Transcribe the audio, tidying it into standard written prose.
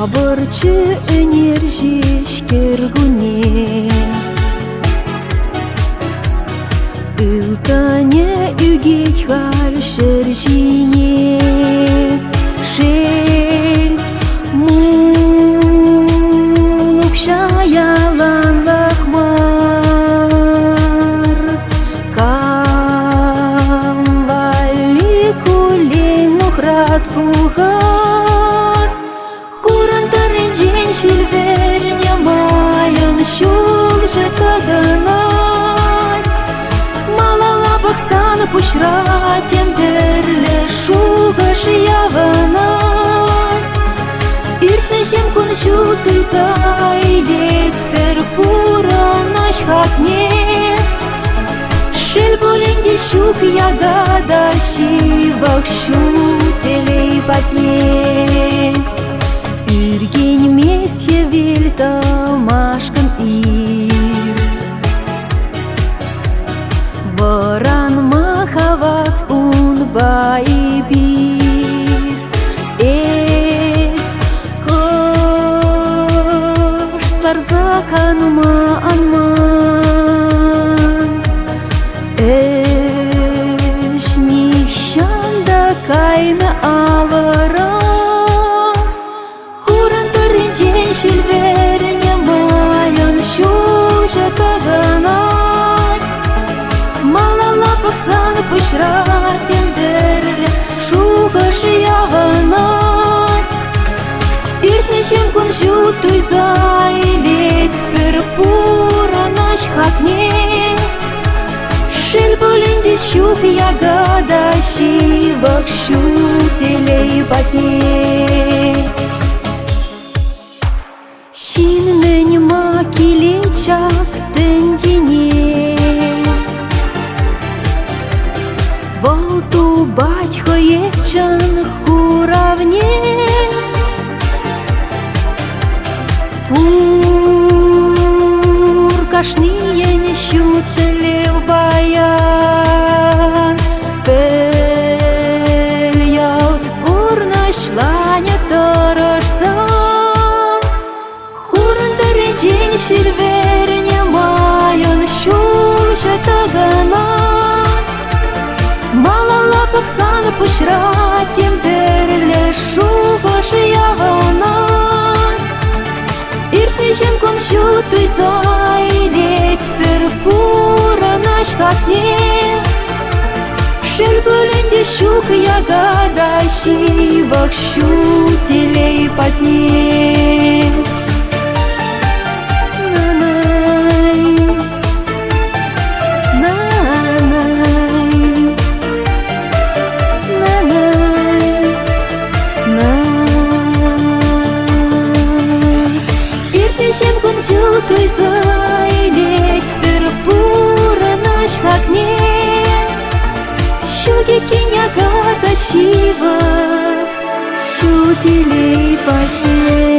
Табырчы энержиш кергуне Ылтане үгек хал шержине Шел мулук шаялан лахмар Камвали кулен нухрат кухар Хуран тарынжен шилверне майын шул жетаганай Малала бақсаны пушратем дерле шуғаш яванай Иртнешем күн шу туйзайлет пер пуранаш хакне Шел боленде шук ягада шивах шу телей патне Ирген местье вельта машкан ир Варан махавас ун байбир Эс коштлар заканма анман Эш нишанда кайме авара Шилверне майын шул жетаганай Малала бақсан пышратен дерле шуғаш яванай Иртнешем күн шу туйзайлет пер пуранаш хакне Шел боленде шук ягада шивах шу телей патне Шиннен макилечак тендине Волту батьхо ехчан хуравне Пур кашния не щутлев баян Пель ялт пурна шланя торожсан День шилверне майын шул жетаганай Малала бақсан пышратем дерле шуғаш яванай Иртнешем күн шу туйзайлет пер пуранаш хакне Шел боленде шук ягада шивах шу телей патне Иртнешем күн шу туйзайлет пер пуранаш хакне Шугекен ягада шивах шу телей патне